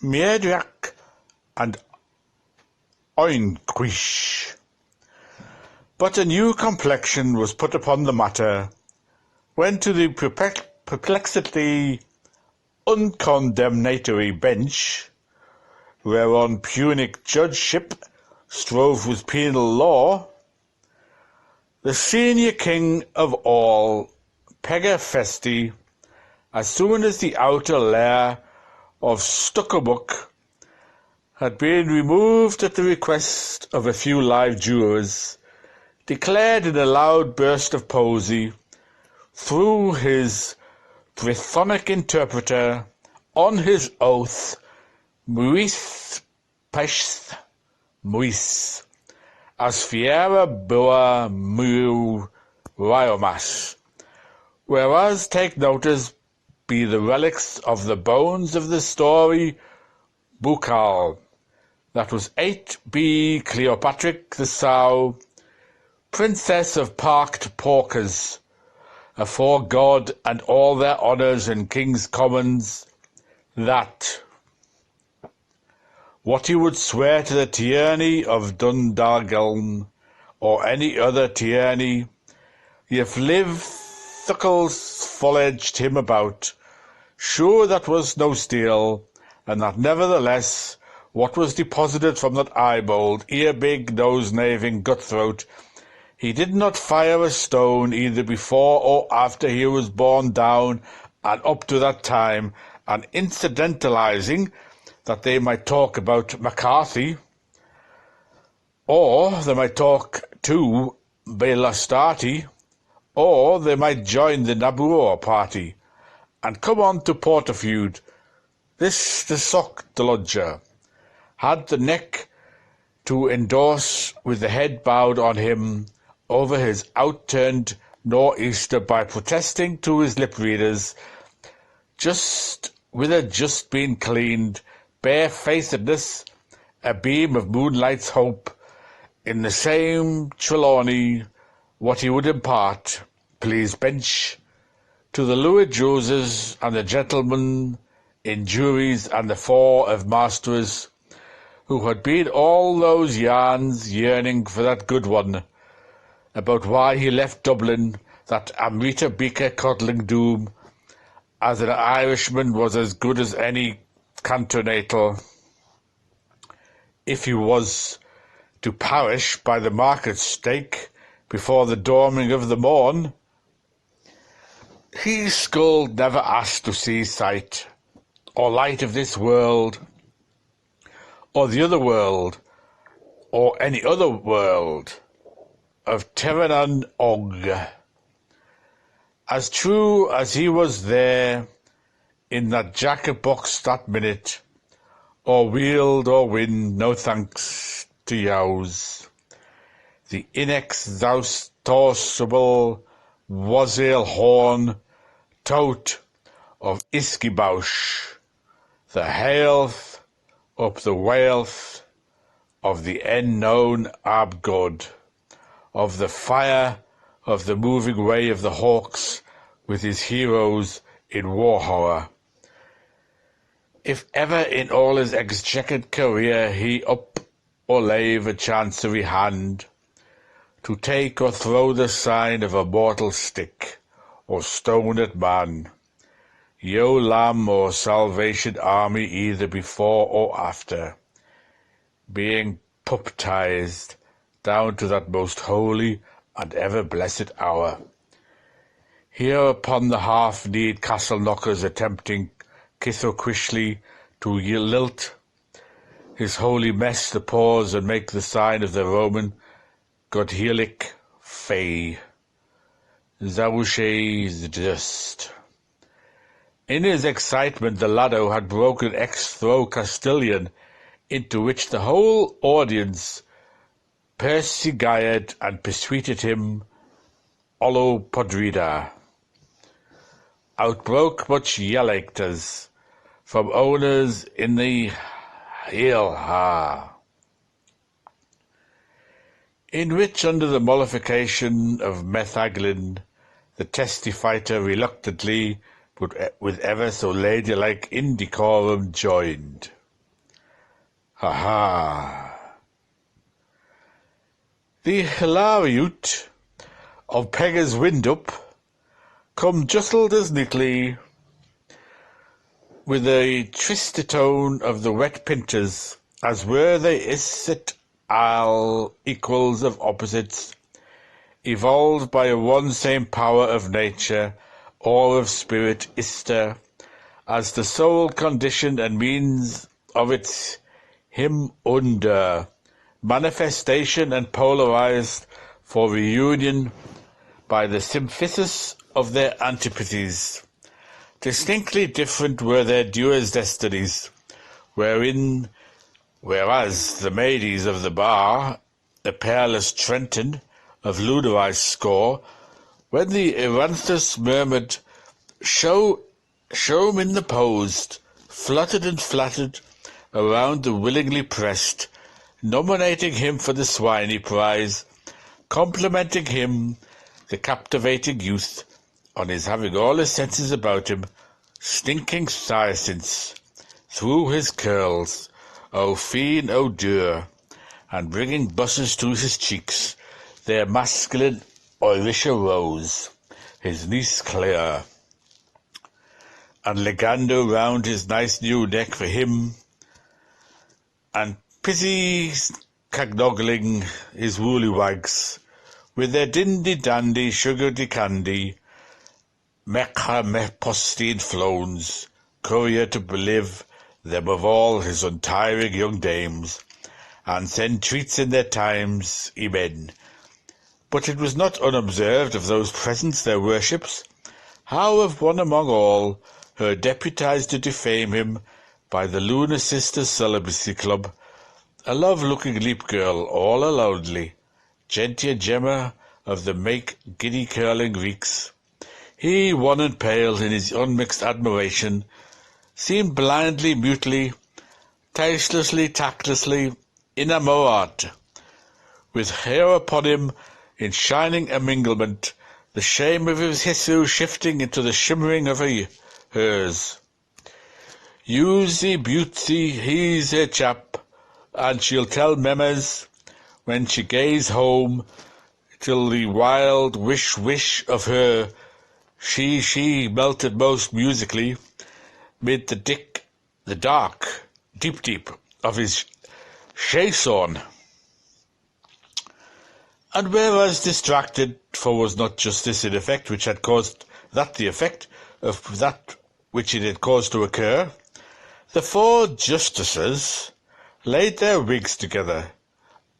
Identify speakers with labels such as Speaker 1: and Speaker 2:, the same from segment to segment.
Speaker 1: Miedrach and Oinquish. But a new complexion was put upon the matter, when to the perplexity uncondemnatory bench, whereon Punic judgeship strove with penal law, the senior king of all, Pega Festi, as soon as the outer layer of Stuckabuck had been removed at the request of a few live jurors, declared in a loud burst of poesy, through his Brythonic interpreter, on his oath, Muith Pesth Muis, as fiera bua mu riomas, whereas take notice be the relics of the bones of the story Bucal, that was 8B Cleopatrick the Sow, Princess of Parked Porkers, afore God and all their honours and King's Commons, that what you would swear to the tyranny of Dundargeln, or any other tyranny, ye've lived thuckles foliaged him about, sure that was no steal, and that nevertheless what was deposited from that eyebold, ear-big, nose-naving, gut-throat, he did not fire a stone either before or after he was borne down, and up to that time, and incidentalizing that they might talk about McCarthy, or they might talk to Belastati, or they might join the Nabur party, and come on to Porterfeud. This the sock the lodger had the neck to endorse with the head bowed on him over his outturned nor'easter by protesting to his lip-readers, just been cleaned, bare-facedness, a beam of moonlight's hope, in the same Trelawney, what he would impart, please bench, to the lurid juries and the gentlemen in juries and the four of masters, who had been all those yarns yearning for that good one, about why he left Dublin, that Amrita Beaker coddling doom, as an Irishman was as good as any cantonatal, if he was to perish by the market stake before the dawning of the morn. He scold never asked to see sight or light of this world, or the other world, or any other world, of Terenan Og. As true as he was there, in that jacket-box that minute, or wield or win, no thanks to yows. The inexhaustible wassail horn, tote of Iskibausch, the health up the wealth of the unknown Abgod, of the fire of the moving way of the Hawks with his heroes in war horror. If ever in all his exchequered career he up or lave a chancery hand, to take or throw the sign of a mortal stick, or stone at man, yo lamb or Salvation Army either before or after, being baptized down to that most holy and ever-blessed hour. Here upon the half-kneed castle-knockers attempting Kithoquishley to lilt his holy mess to pause and make the sign of the Roman Godhelic Fey, Zawushe's dust. In his excitement the laddo had broken ex-throw Castilian, into which the whole audience persigired and persuaded him Ollo Podrida. Outbroke much yellactors from owners in the Hallhagal, in which, under the mollification of Methaglin, the testifier reluctantly, but with ever so ladylike indecorum, joined. Ha ha. The hilariute of Pegger's Windup come justled as neatly with the tristitone of the wet pinters as were they isset al equals of opposites, evolved by a one same power of nature or of spirit ister, as the sole condition and means of its him under manifestation and polarized for reunion by the symphysis of their antipathies. Distinctly different were their duers' destinies, whereas the maidies of the bar, the peerless Trenton of Ludovice's score, when the Eranthus murmured, show him in the posed, fluttered and flattered around the willingly pressed, nominating him for the swiney prize, complimenting him, the captivating youth, on his having all his senses about him, stinking hyacinths through his curls, o fiend, o dur, and bringing busses to his cheeks, their masculine Irisha rose, his niece Clare, and legando round his nice new neck for him, and pissy cagnogling his woolly wags, with their dindy-dandy sugar-de-candy, mecca-mepostine flones, courier to believe them of all his untiring young dames, and send treats in their times, amen. But it was not unobserved of those present their worships, how of one among all, her deputized to defame him by the Lunar Sisters' Celibacy Club, a love-looking leap-girl, all aloudly, gentia gemma of the make giddy-curling reeks. He, wan and pale in his unmixed admiration, seemed blindly, mutely, tastelessly, tactlessly enamored, with hair upon him in shining amminglement, the shame of his history shifting into the shimmering of hers. Usy Butsy, he's a chap, and she'll tell memes when she gaze home, till the wild wish of her, she melted most musically, mid the dark, deep of his chaison. And whereas distracted, for was not justice in effect which had caused that the effect of that which it had caused to occur, the four justices laid their wigs together,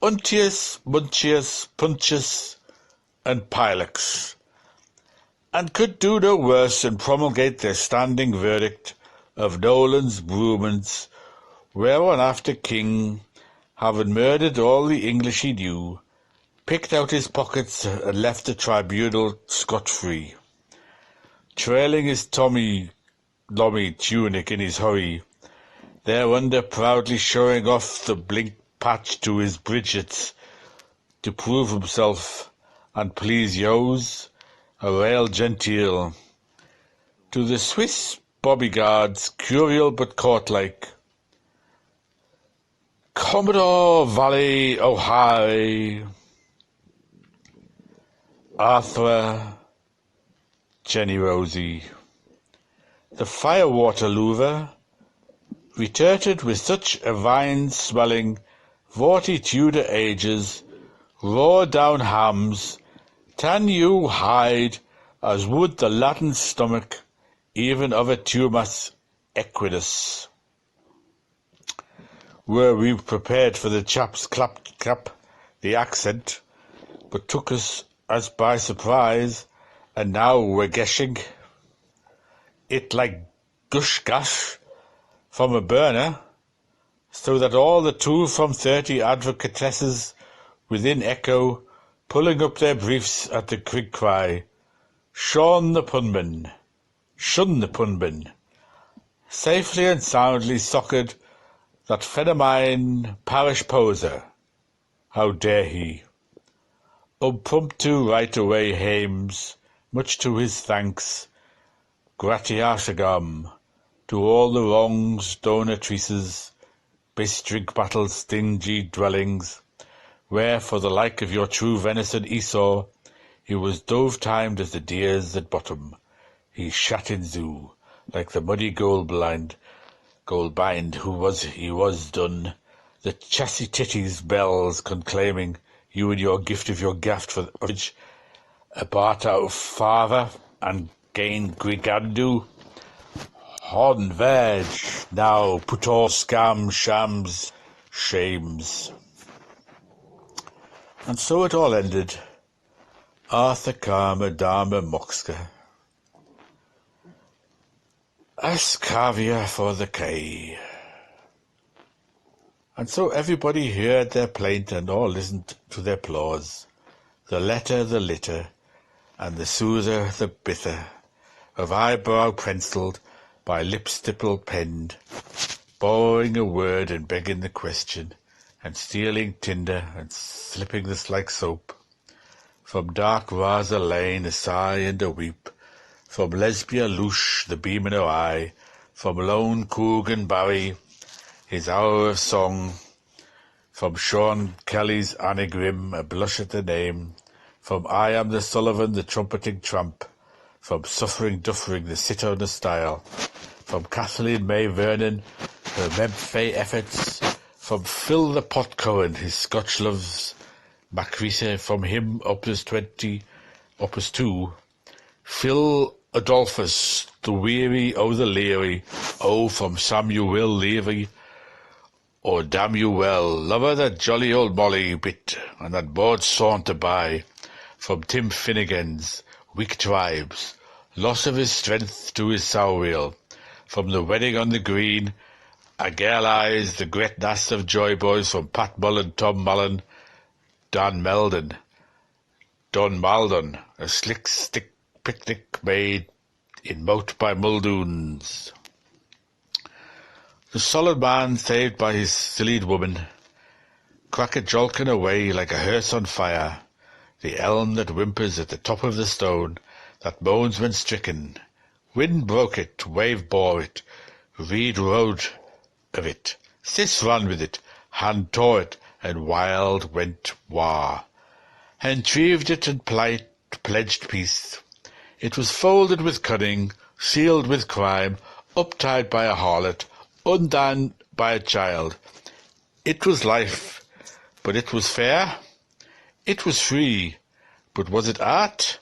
Speaker 1: Untius, Muntius, Puntius, and Pilex, and could do no worse than promulgate their standing verdict of Nolan's Brumans, whereon after King, having murdered all the English he knew, picked out his pockets and left the tribunal scot-free, trailing his lommy tunic in his hurry, thereunder proudly showing off the blink patch to his Bridgets, to prove himself and please yo's, a rail genteel. To the Swiss bodyguards, curial but court-like, Commodore Valley O'Hare, Arthur, Jenny Rosy, the firewater louver, retorted with such a vine-smelling, vorty Tudor ages, roar down hams, tan you hide, as would the Latin stomach, even of a Tumas equidus. Were we prepared for the chap's clap, the accent, but took us as by surprise, and now we're guessing it like gush-gash from a burner, so that all the 2 from 30 advocatesses within echo, pulling up their briefs at the quick cry, shun the punman, safely and soundly soccred that phenomenon parish poser. How dare he? Promptu right away hames, much to his thanks, gratiasagam, to all the wrongs donatrices, bis drink battles, stingy dwellings, where for the like of your true venison Esau, he was dove-timed as the deers at bottom. He shat in zoo, like the muddy gold-bind, he was done. The chassis titties bells conclaiming, you and your gift of your gaft for the a barter of father, and gain grigandu. Hon veg, now put all scam, shams, shames. And so it all ended. Arthur Karma Dharma Moxka. Ascavia for the K. And so everybody heard their plaint and all listened to their applause. The letter, the litter, and the soother, the bither, of eyebrow pencilled, by lip stipple penned, borrowing a word and begging the question, and stealing tinder and slipping the like soap. From dark Raza Lane a sigh and a weep, from Lesbia Louche the beam in her eye, from lone Coogan Barry his hour of song, from Sean Kelly's Anagrim a blush at the name, from I am the Sullivan the trumpeting tramp, from Suffering Duffering the sitter on the stile, from Kathleen May Vernon her Mebfay efforts, from Phil the Potcohen his Scotch loves, Macrease from him Opus 20, Opus 2, Phil Adolphus the weary o' the leery, from Samuel Leary, or damn you well, lover that jolly old Molly bit, and that board saunter by, from Tim Finnegans, weak tribes, loss of his strength to his sow wheel, from the wedding on the green, a girl eyes, the great nass of joy boys, from Pat Mullen, Tom Mullen, Don Maldon, a slick stick picnic made in moat by Muldoons. The solid man saved by his sillied woman, crack-a-jolkin away like a hearse on fire, the elm that whimpers at the top of the stone, that moans when stricken. Wind broke it, wave bore it, reed rode of it, sis ran with it, hand tore it, and wild went war. Entreved it and pledged peace. It was folded with cunning, sealed with crime, uptied by a harlot, undone by a child. It was life, but it was fair. It was free, but was it art?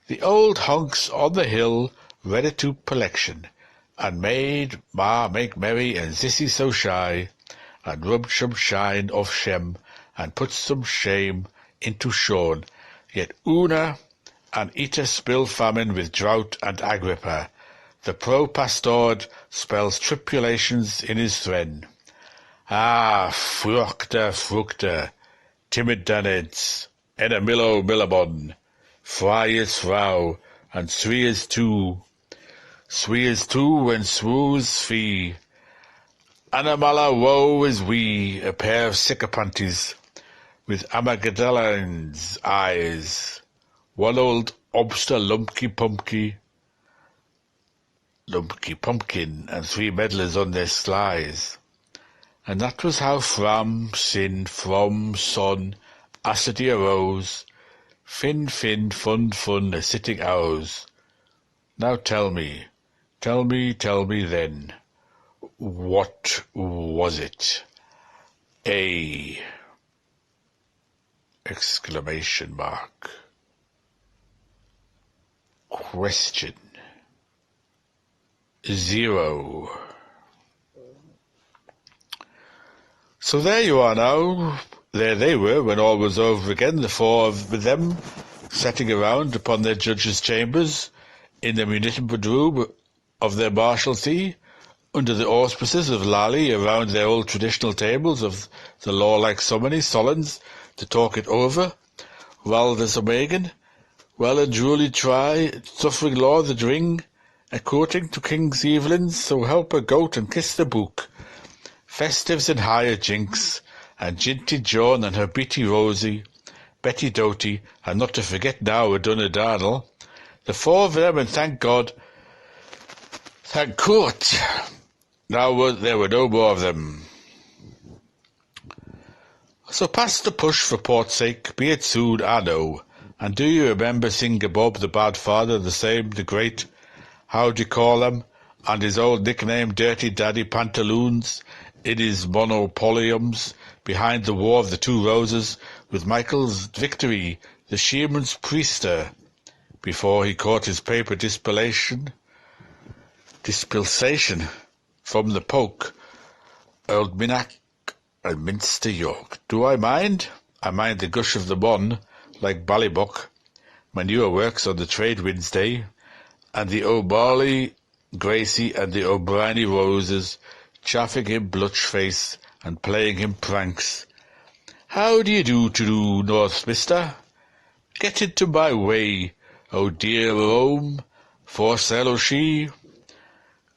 Speaker 1: The old hunks on the hill read it to collection, and made ma make merry and Zissy so shy, and rubbed some shine off Shem, and put some shame into Sean. Yet Una and Eta spill famine with drought and Agrippa. The pro-pastored spells tribulations in his thread. Ah, fructa, timid daneds, en a millo millabon, fry is frau, and swee is two and swoos fee. Anamala woe is we, a pair of sycophantes, with Amagadellan's eyes, one old obster lumpy pumpkin, and three meddlers on their slies. And that was how Fram, sin, from, son, acity arose, fin, fun, a sitting hours. Now tell me then, what was it? A exclamation mark. Question. 0. So there you are now. There they were when all was over again, the four of them, sitting around upon their judges' chambers, in the municipal room of their marshalsea, under the auspices of Lally, around their old traditional tables of the law-like summony, Solons, to talk it over, while the Omegan, well and truly try, suffering law the dring, according to King's Evelyn, so help a goat and kiss the book. Festives and higher jinks, and Jinty John and her Beatty Rosie, Betty Doty, and not to forget now Adonna Darnell, the four of them, and thank God, thank court, now there were no more of them. So pass the push for port's sake, be it soon, I know. And do you remember Singer Bob, the bad father, the same, the great, how do you call him, and his old nickname, Dirty Daddy Pantaloons, in his monopoliums, behind the War of the Two Roses, with Michael's Victory, the Shearman's Priester, before he caught his paper dispensation from the Poke, Old Minack and Minster York. Do I mind? I mind the gush of the Mon, like Ballybuck, manure works on the Trade Winds Day, and the O'Barley Gracie and the O'Brieny Roses, chaffing him blutch-face and playing him pranks. How do you do, North Mister? Get into my way, oh dear Rome, for sail o' she.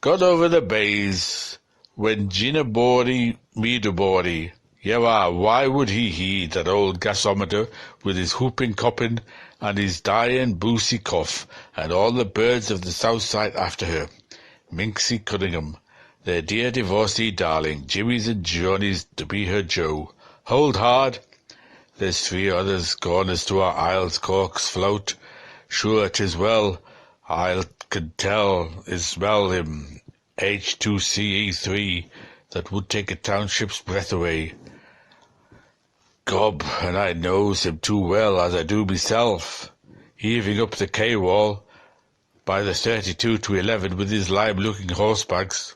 Speaker 1: Gone over the bays, when Gina Bordy, Meader Bordy. Yewah, why would he heed that old gasometer with his whooping coppin and his dying boosey cough, and all the birds of the south side after her? Minxie Cunningham, their dear divorcee darling, Jimmy's and Johnny's to be her Joe. Hold hard. There's 3 others gone as to our Isles Cork's float. Sure 'tis well, I could tell is well him, H2CE3, that would take a township's breath away. Gob, and I knows him too well, as I do myself, heaving up the quay-wall by the 32 to 11 with his lime-looking horsebags,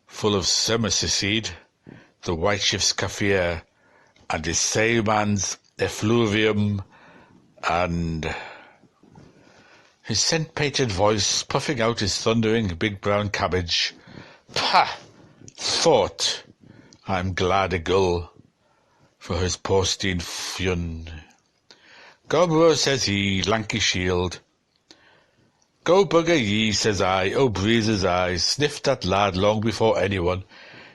Speaker 1: full of summer-seed, the White Ship's Kaffir, and his sailman's effluvium, and his scent-painted voice puffing out his thundering big brown cabbage. Pah! Thought, I'm glad a gull, for his posteen fun. Gobro, says he, lanky shield. Go bugger ye, says I, oh breezes I, sniffed that lad long before anyone.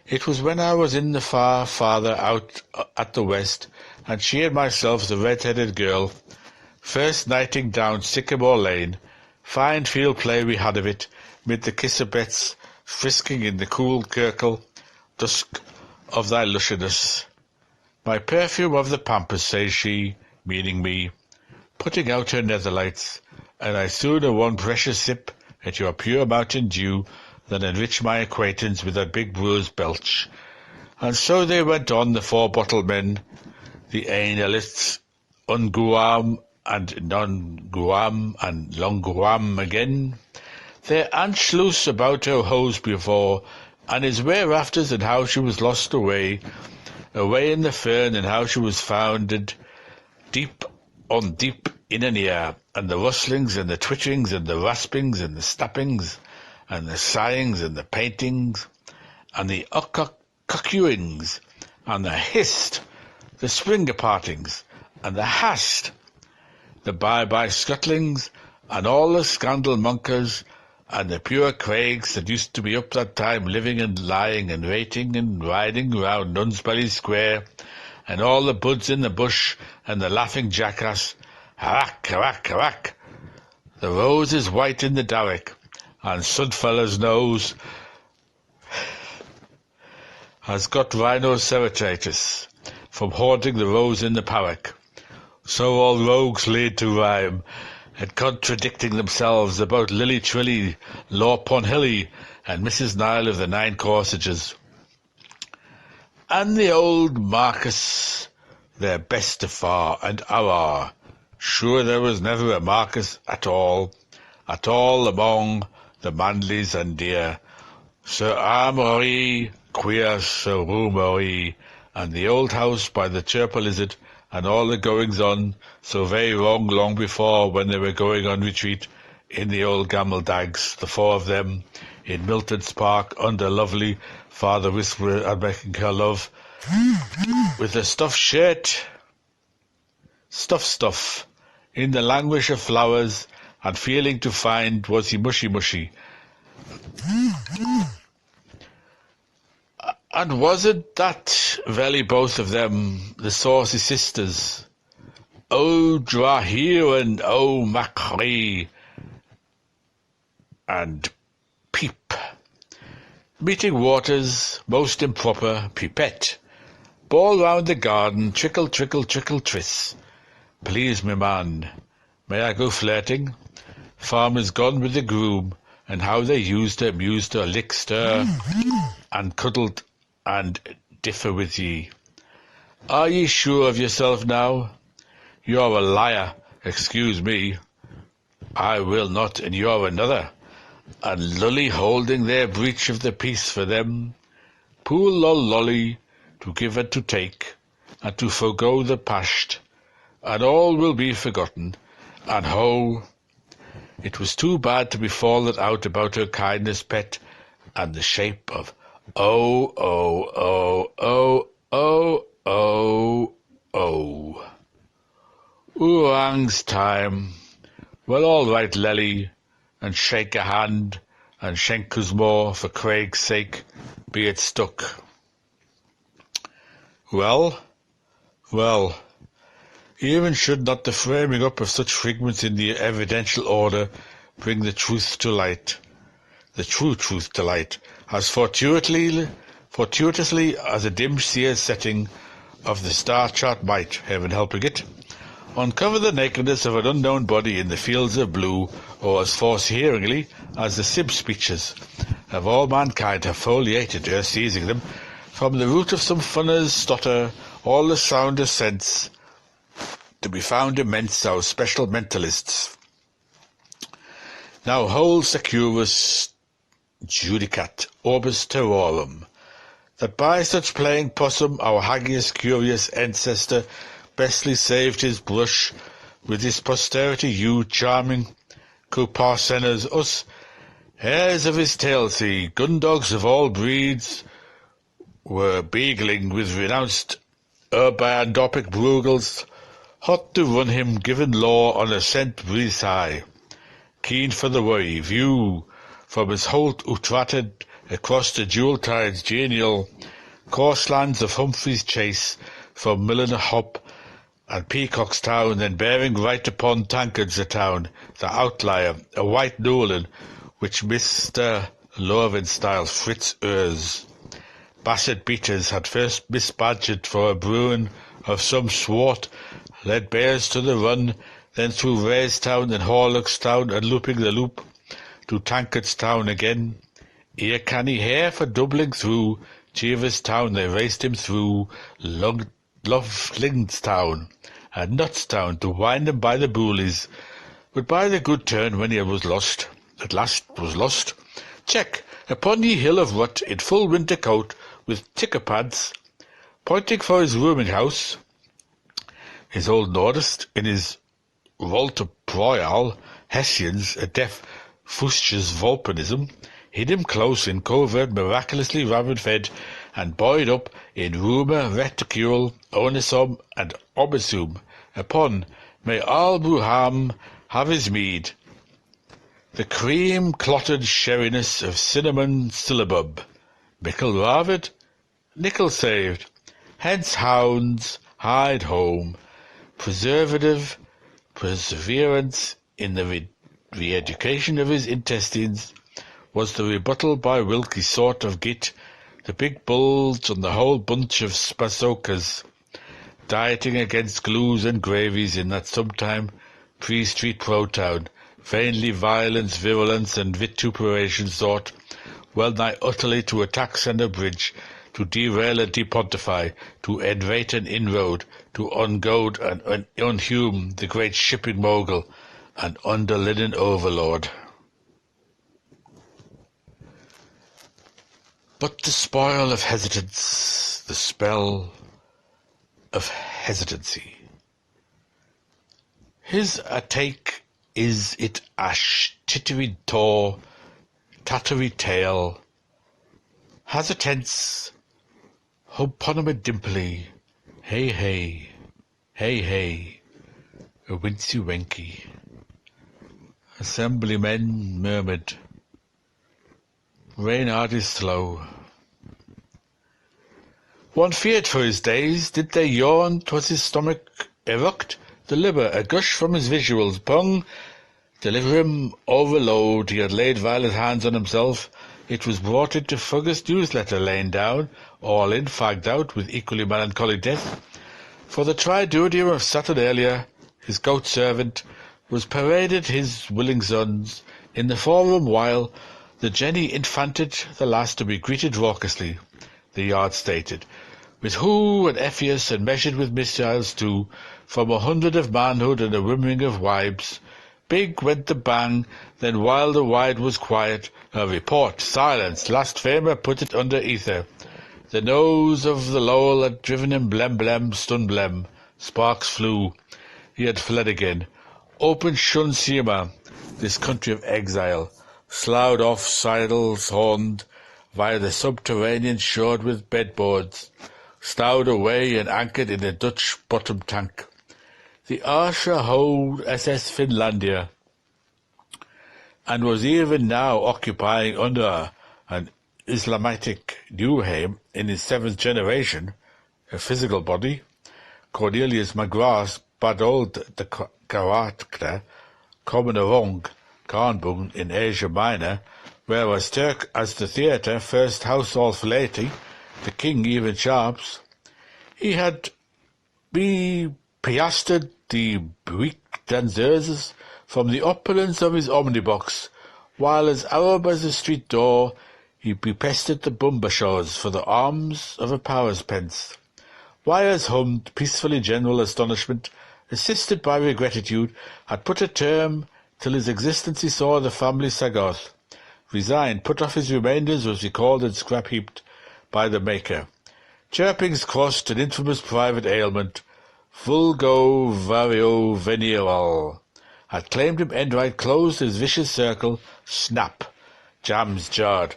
Speaker 1: It was when I was in the farther out at the west, and she and myself, the red-headed girl, first nighting down Sycamore Lane. Fine field play we had of it, mid the kissabets frisking in the cool kirkle dusk of thy lusciness. My perfume of the pampas, says she, meaning me, putting out her netherlights, and I sooner one precious sip at your pure mountain dew than enrich my acquaintance with a big brewer's belch. And so they went on, the 4-bottle men, the Ainalists, Unguam and Non-Guam and Longuam again, their Anschluss about her hose before, and his whereafters and how she was lost away in the fern, and how she was founded deep on deep in an ear, and the rustlings and the twitterings and the raspings and the snappings and the sighings and the paintings and the cuckooings and the hist, the springer partings and the hast, the bye-bye scuttlings and all the scandal monkers and the pure craigs that used to be up that time living and lying and rating and riding round Nunsbury Square, and all the buds in the bush and the laughing jackass, harack, harack, harack. The rose is white in the darrick, and Sudfeller's nose has got rhinoceratitis from haunting the rose in the parrock. So all rogues laid to rhyme, and contradicting themselves about Lily Trilly, Lord Ponhilly, and Mrs. Nile of the 9 Corsages. And the old Marcus, their best afar, and our, sure there was never a Marcus at all among the Manleys and dear, Sir Amory, queer Sir Rumory, and the old house by the Chirper Lizard, and all the goings-on, so very long before, when they were going on retreat in the old Gameldags, the 4 of them, in Milton's Park, under lovely Father Whisperer and making her love, with a stuffed shirt, stuff, in the languish of flowers, and feeling to find was he mushy. And was it that very both of them, the saucy sisters, O Drahir and O Macri, and Peep, meeting waters most improper, pipette, Ball round the garden, trickle, trickle, trickle, triss. Please, me man, may I go flirting? Farmer's gone with the groom, and how they used her, mused her, licked her, and cuddled, and differ with ye. Are ye sure of yourself now? You are a liar, excuse me. I will not, and you are another, and lully holding their breach of the peace for them. Poor lol lolly, to give and to take, and to forego the past, and all will be forgotten, and ho! It was too bad to be fallen out about her kindness, pet, and the shape of oh, oh, oh, oh, oh, oh, oh. Oorang's time. Well, all right, Lely, and shake a hand, and Schenkers more, for Craig's sake, be it stuck. Well, even should not the framing up of such figments in the evidential order bring the truth to light, the true truth to light, as fortuitously as a dim seer's setting of the star chart might, heaven helping it, uncover the nakedness of an unknown body in the fields of blue, or as force-hearingly as the sib speeches of all mankind have foliated ere seizing them, from the root of some funner's stotter, all the sound of sense, to be found immense our special mentalists. Now hold securus judicat orbis terrorum, that by such playing possum our hagius curious ancestor bestly saved his brush with his posterity, you charming co-parseners, us, heirs of his tail see, gun-dogs of all breeds, were beagling with renounced urbandopic brugels, hot to run him, given law on a scent breeze high, keen for the worry, view from his holt utratted across the jewel tide's genial courselands of Humphrey's Chase, from Milliner Hop and Peacock's Town, then bearing right upon Tankard's the town, the outlier, a white Newland, which Mr. Lovenstyle Fritz Ers, Basset beaters had first misbadged for a bruin of some swart, led bears to the run, then through Raystown and Horlock's Town, and looping the loop to Tankard's Town again. Ere canny hair for doubling through Cheever's Town they raced him through Loveling's Town and Nutstown to wind him by the boolies, but by the good turn when he was lost, at last was lost. Check, upon ye hill of rut, in full winter coat, with ticker pads, pointing for his rooming house, his old nordist, in his Volta Royal, Hessians, a deaf Fusch's Volpanism, hid him close in covert, miraculously rabbit-fed, and buoyed up in rumour, reticule, onisum, and obisum, upon may Al-Bruham have his mead, the cream-clotted sherriness of cinnamon syllabub, mickle ravid, nickel saved, hence hounds, hide home, preservative, perseverance in the re-education of his intestines, was the rebuttal by Wilkie sort of git, the big bulge on the whole bunch of spasokas, dieting against glues and gravies in that sometime pre-street pro-town, vainly violence, virulence, and vituperation sought, well-nigh utterly to attack Centre Bridge, to derail and depontify, to enervate an inroad, to ungoad and unhume the great shipping mogul and underlinen overlord. But the spoil of hesitance, the spell of hesitancy. His a take is it ash tittery tor, tattery tail, has a tense, hoponoma dimply, hey hey, hey hey, a wincy wenky. Assemblymen murmured, Reynard is slow. One feared for his days, did they yawn, 'twas his stomach eruct, the liver, a gush from his visuals, pung, deliver him overload, he had laid violent hands on himself, It was brought into Fergus' newsletter, lain down, all in, fagged out, with equally melancholy death. For the tridudium of Saturnalia, his goat servant, was paraded his willing sons in the forum, while the Jenny infanted, the last to be greeted raucously, the yard stated, with who and Epheus, and measured with missiles too, from 100 of manhood and a whimmering of wives. Big went the bang, then while the wide was quiet, a report, silence, last famer put it under ether. The nose of the Lowell had driven him blem, stun blem. Sparks flew. He had fled again. Open shun Siema, this country of exile, sloughed off sidles horned, via the subterranean shored with bedboards, stowed away and anchored in a Dutch bottom tank. The Arsha hold SS Finlandia, and was even now occupying under an Islamitic Newham in his 7th generation, a physical body. Cornelius McGrath badold the karakter kommen wrong Karnbung in Asia Minor, whereas Turk as the theatre, first household laity, the king even sharps. He had be piastered the Greek dancers from the opulence of his omnibox, while as Arab as the street door, he bepested the bumbashaws for the alms of a power's pence. Wires hummed peacefully. General astonishment, assisted by regretitude, had put a term till his existence he saw the family Sagoth. Resigned, put off his remainders, was recalled and scrap-heaped by the maker. Chirpings crossed an infamous private ailment, vulgo vario veneral, had claimed him endright, closed his vicious circle, snap, jams jarred.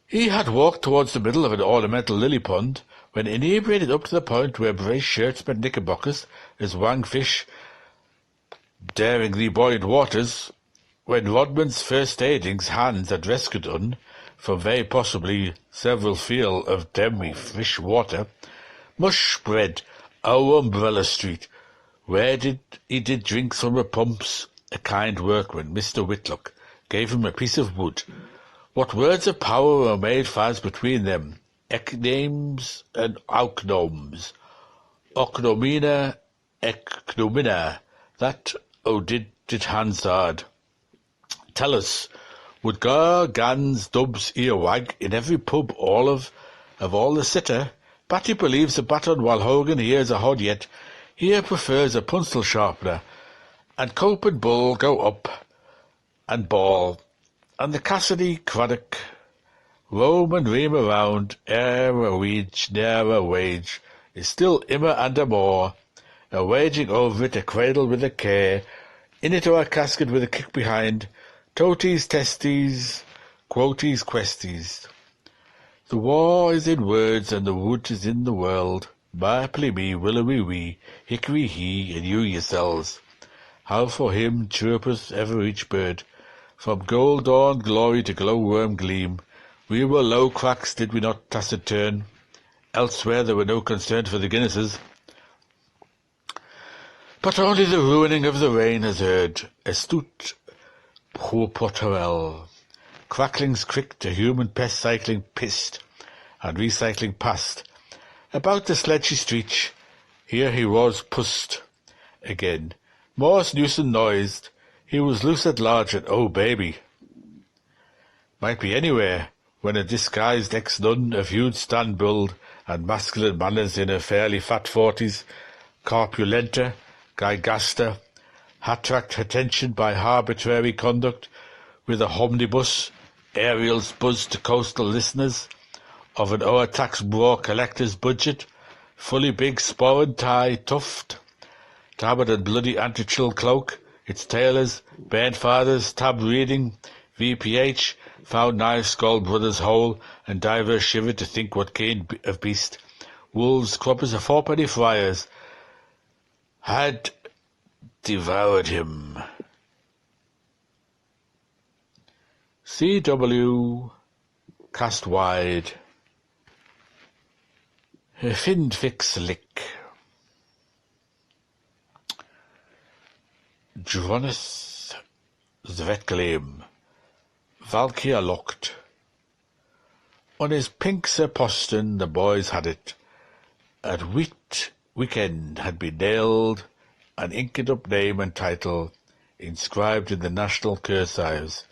Speaker 1: He had walked towards the middle of an ornamental lily pond, when inebriated up to the point where braced shirts met knickerbockers, as wang fish daringly buoyant waters, when Rodman's first aiding's hands had rescued un, from very possibly several feel of demi fish water, mush spread, our umbrella street, where he did drink from the pumps. A kind workman, Mr. Whitlock, gave him a piece of wood. What words of power were made fast between them, eknames and auknomes, oknomina, eknomina, that, did Hansard. Tell us, would gar, gans, dubs, earwag, in every pub of all the sitter? Batty believes a baton, while Hogan hears a hod yet. Here prefers a pencil sharpener, and cope and bull go up, and ball, and the Cassidy Craddock roam and ream around, ere a wage, ne'er a wage, is still immer and a more, a waging over it, a cradle with a care, in it or a casket with a kick behind, toties, testes, quoties, questies. The war is in words, and the wood is in the world. Marply me, willowy we, hickory he, and you yourselves. How for him chirpeth ever each bird, from gold dawn glory to glow-worm gleam. We were low cracks, did we not taciturn? Elsewhere there were no concern for the Guinnesses. But only the ruining of the rain has heard. Astute poor Potterell. Cracklings cricked, a human pest cycling pissed, and recycling past. About the sledgy street, here he was pussed again. Morse Newson noised. He was loose at large, and oh baby, might be anywhere, when a disguised ex-nun of huge stand-build and masculine manners in her fairly fat 40s, corpulenta, gigasta, attract attention by arbitrary conduct, with a omnibus, Ariel's buzz to coastal listeners, of an o'er-tax braw collector's budget, fully big sporran tie tuft, tabard and bloody anti-chill cloak, its tailors, bairnfathers, tab reading, VPH, found knife skull brothers whole, and divers shivered to think what cane of beast, wolves, crubbers, and fourpenny friars, had devoured him. C.W. cast wide. Findfix lick. Droneth Zvetgleim. Valkia locked. On his pink Sir Poston the boys had it. At weekend had been nailed an inked-up name and title inscribed in the national cursives.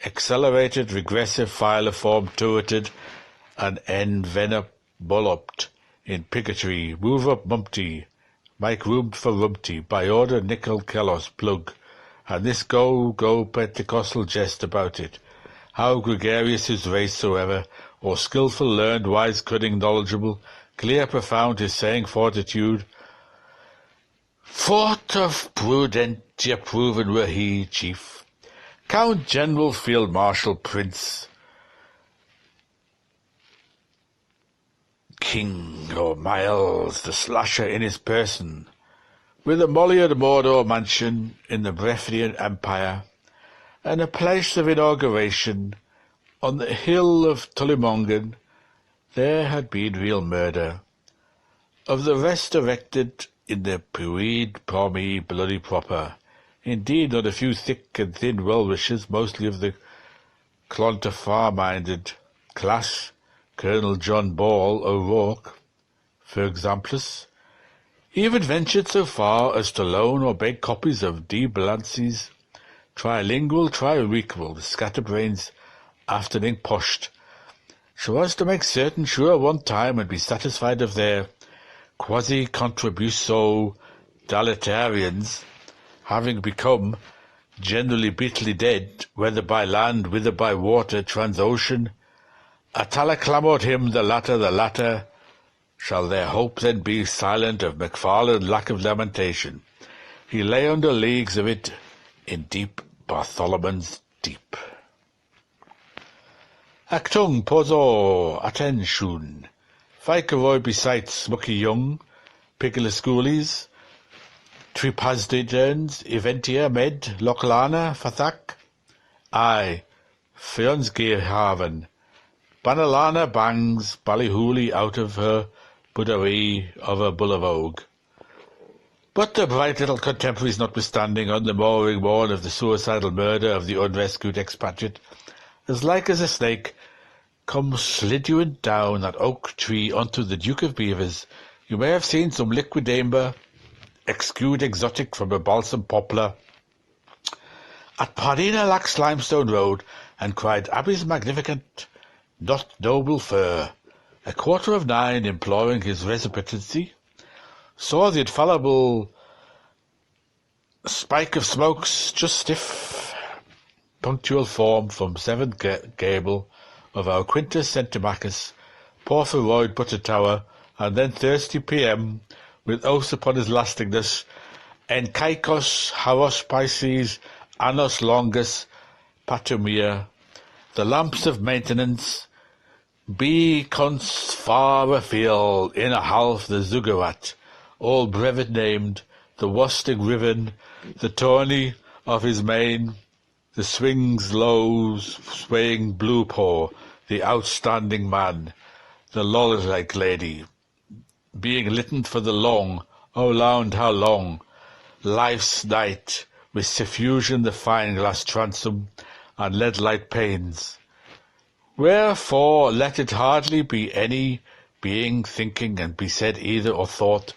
Speaker 1: Accelerated, regressive, filoform, turreted, and envenobulopt in pigotry. Move up Mumpty, make room for Rumpty, by order Nickel Kellos plug, and this go Pentecostal jest about it. How gregarious his race soever, or skilful, learned, wise, cunning, knowledgeable, clear, profound, his saying fortitude, fort of prudentia proven were he, chief, Count General, Field Marshal, Prince, King or Miles, the slasher in his person, with a Molliard Mordor mansion in the Breffnian Empire, and a place of inauguration on the hill of Tullymongan. There had been real murder. Of the rest erected in the Puid, Promy, bloody proper. Indeed, not a few thick and thin well-wishers, mostly of the Clontarf-minded class, Colonel John Ball O'Rourke, for example, even ventured so far as to loan or beg copies of D. Blancy's Trilingual, Triwequal, the scatterbrains afternoon poshed, so as to make certain sure one time and be satisfied of their quasi-contribuso dilitarians having become generally bitterly dead, whether by land, whether by water, transocean. Atala clamoured him, the latter, shall their hope then be silent of MacFarlane lack of lamentation. He lay under leagues of it in deep Bartholomewn's deep. Actung poso attention. Ficaroy besides Mucky Young, Pickle Schoolies, Tripasdidens, Eventia Med, Lochlana, Fathak, I, Fionsgehaven, Banalana bangs Ballyhooly out of her Buddharie of a Bullavogue. But the bright little contemporaries notwithstanding, on the mooring morn of the suicidal murder of the unrescued expatriate, as like as a snake, come slidewing down that oak tree unto the Duke of Beavers. You may have seen some liquid amber, exude exotic from a balsam poplar, at Pardina Lax Limestone Road, and cried Abbey's magnificent, not noble fir. 9:15, imploring his reciprocity, saw the infallible spike of smokes just stiff, punctual form from seventh gable of our Quintus Centimachus, Porphyroid Butter Tower, and then thirsty PM, with oaths upon his lastingness, en caicos, haros Pisces, annos longus, patrumia, the lamps of maintenance, be cons far afield, in a half the zuggurat, all brevet named, the wastig riven, the tourney of his mane, the swings low, swaying blue paw, the outstanding man, the lolly-like lady, being littened for the long, oh lound how long, life's night, with suffusion the fine glass transom, and lead-light panes. Wherefore let it hardly be any being thinking and be said either or thought,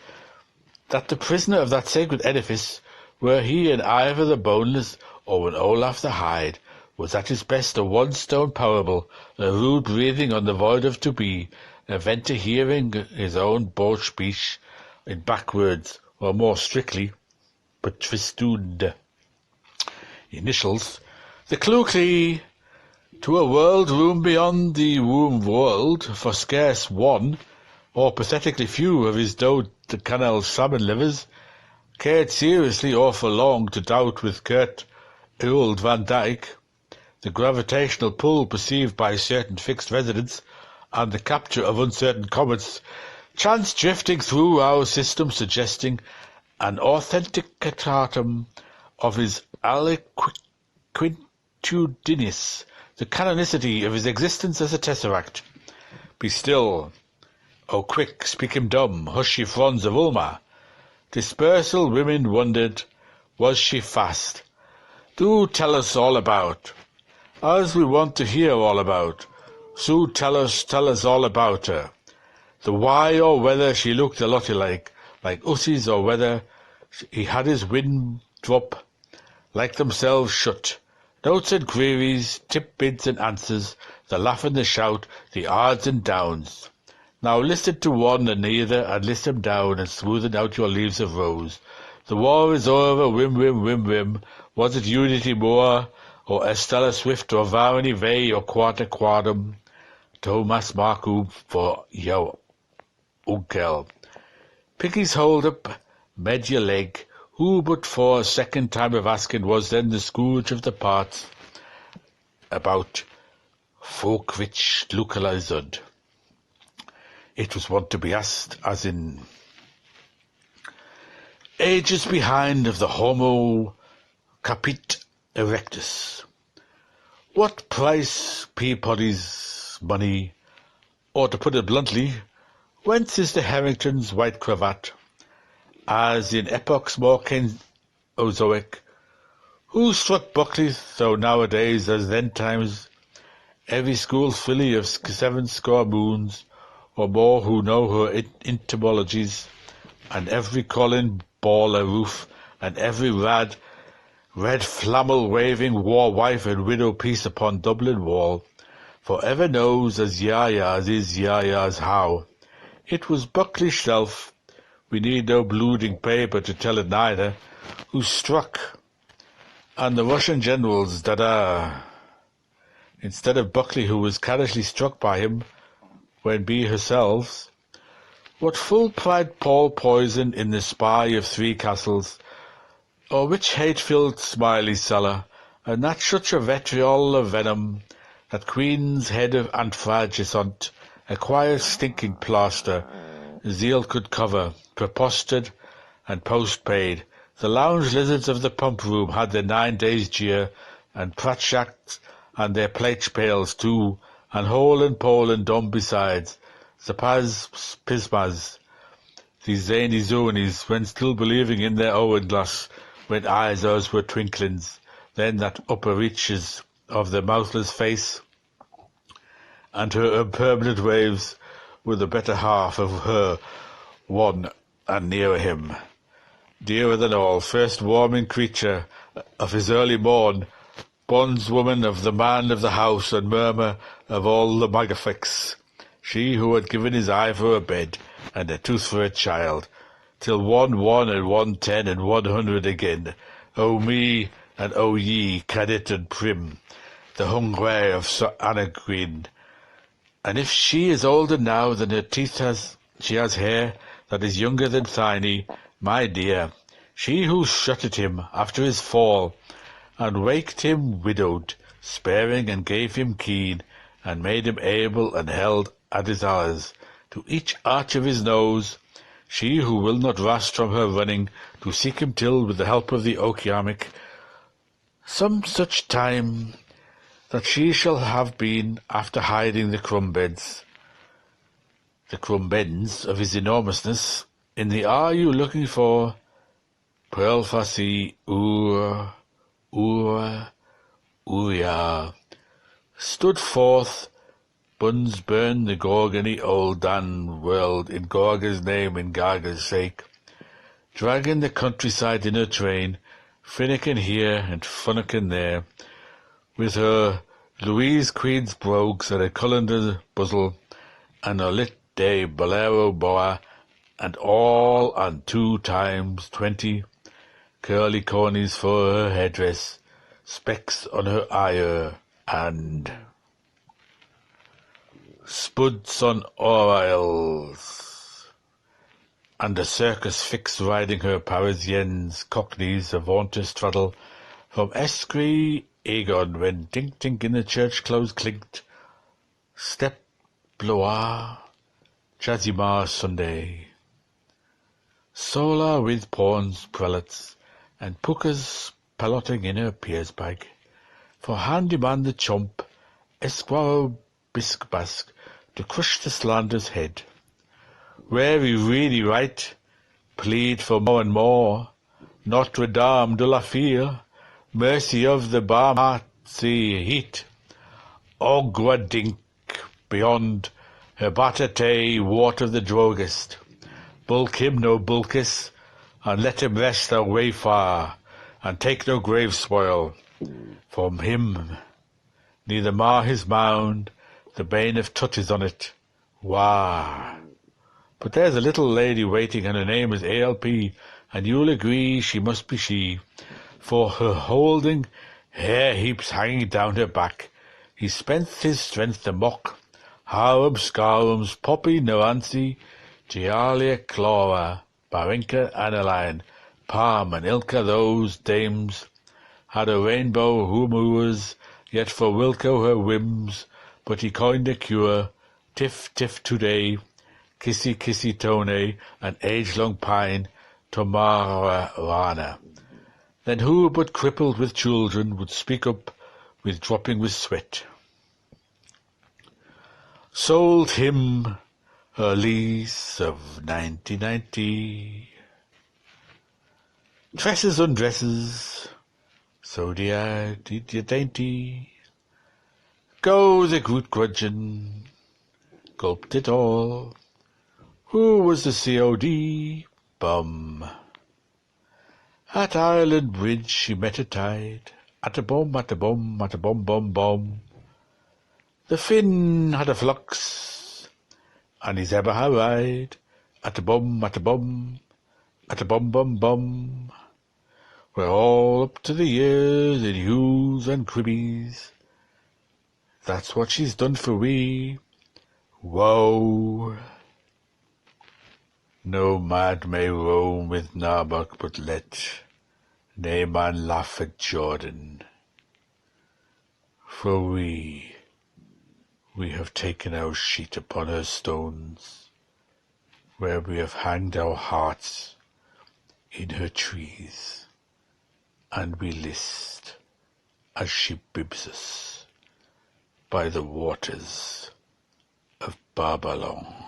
Speaker 1: that the prisoner of that sacred edifice, were he an Ivor the Boneless or an Olaf the Hide, was at his best a one-stone parable, a rude breathing on the void of to be, a venter hearing his own bold speech in backwards, or more strictly, Patristude. Initials, the clue to a world room beyond the womb world, for scarce one, or pathetically few of his canal salmon livers, cared seriously or for long to doubt with Kurt Old Van Dyke, the gravitational pull perceived by certain fixed residents, and the capture of uncertain comets, chance drifting through our system suggesting an authenticatum of his aliquintudinis, the canonicity of his existence as a tesseract. Be still, O quick, speak him dumb, hush ye fronds of Ulma. Dispersal women wondered, was she fast? Do tell us all about, as we want to hear all about. So tell us all about her. The why or whether she looked a lot like hussies, or whether he had his wind drop like themselves shut. Notes and queries, tip bids and answers, the laugh and the shout, the odds and downs. Now listen to one and neither, and list them down, and smoothen out your leaves of rose. The war is over, whim, whim, whim, whim. Was it Unity Moore, or Estella Swift, or Varney Vey, or Quarter Quadrum? Thomas Markov for your uncle. Piggy's hold up, med your leg. Who but for a second time of asking was then the scourge of the parts about folk which localized. It was wont to be asked, as in ages behind of the Homo capit erectus. What price Peabody's money, or to put it bluntly, whence is the Harrington's white cravat? As in epochs more Cainozoic, who struck Buckley so nowadays as then times, every school filly of 70 moons, or more who know her entomologies, and every Colin baller roof, and every red flammel waving war wife and widow piece upon Dublin wall, for ever knows as Yaya's is Yaya's how. It was Buckley's self, we need no blooding paper to tell it neither, who struck, and the Russian generals that are, instead of Buckley, who was carelessly struck by him, when be herself, what full pride Paul poisoned in the spy of three castles, or which hate-filled smiley cellar, and that such a vitriol of venom, that Queen's head of Antfragisont, a quiet stinking plaster, zeal could cover, preposted and postpaid. The lounge lizards of the pump room had their 9 days' jeer, and pratshacks, and their plate pails too, and hole and pole and dumb besides, Zapaz pismas, these zany zonies, when still believing in their hourglass, when eyes ours were twinklings, then that upper reaches of the mouthless face, and her impermanent waves were the better half of her one, and nearer him, dearer than all, first warming creature of his early morn, bondswoman of the man of the house, and murmur of all the magnifics, she who had given his eye for a bed, and a tooth for a child, till 1, 1, and 1, 10, and 100 again. O me, and O ye, cadet and prim, the hungry of Sir Anna Green. And if she is older now than her teeth she has hair that is younger than Tiny, my dear, she who shutted him after his fall, and waked him widowed, sparing, and gave him keen, and made him able, and held at his hours, to each arch of his nose, she who will not rest from her running, to seek him till, with the help of the okiamic, some such time that she shall have been, after hiding the crumbeds of his enormousness, in the are you looking for, pearl fassi, Uria, stood forth, buns burn the Gorgony old Dan world in Gorga's name and Garga's sake, dragging the countryside in her train, Finnegan here and Funnegan there, with her Louise Queen's brogues and a colander buzzle, and a lit day bolero boa, and all on 2 times 20, curly cornies for her headdress, specks on her eye, and spuds on oils, and a circus fix riding her Parisiennes, cockneys, a vaunter straddle, from Escree Aegon, when tink-tink in the church close clinked, step blois, Chazimar Sunday. Sola with pawns, prelates, and puckers palotting in her peer's bag, for handyman the chump, esquire bisque-basque, to crush the slander's head. Where we really right, plead for more and more, Notre Dame de la Fille, mercy of the balm heart sea heat, Ogwadink beyond her battertay water the druggist. Bulk him no bulkis, and let him rest away far, and take no grave spoil from him, neither mar his mound, the bane of touches on it. Wah! But there's a little lady waiting, and her name is A.L.P., and you'll agree she must be she, for her holding hair heaps hanging down her back. He spent his strength to mock harum scarums, poppy nuancy, gialia clara, barinka aniline, palm and ilka those dames had a rainbow humours, yet for Wilco her whims, but he coined a cure, tiff tiff today, kissy kissy tone, an age-long pine, tomara rana. Then who but crippled with children would speak up with dropping with sweat? Sold him her lease of 1990. Dresses undresses, so did you dainty. Go the groot grudgeon, gulped it all. Who was the COD? Bum. At Ireland Bridge she met a tide, at a bum, at a bum, at a bum, bum, bum. The Finn had a flux, and his ever ha ride, at a bum, at a bum, at a bum, bum, bum. We're all up to the ears in hues and cribbies. That's what she's done for we. Woe! No mad may roam with Narbuck, but let nae man laugh at Jordan. For we have taken our sheet upon her stones, where we have hanged our hearts in her trees, and we list as she bibs us by the waters of Babylon.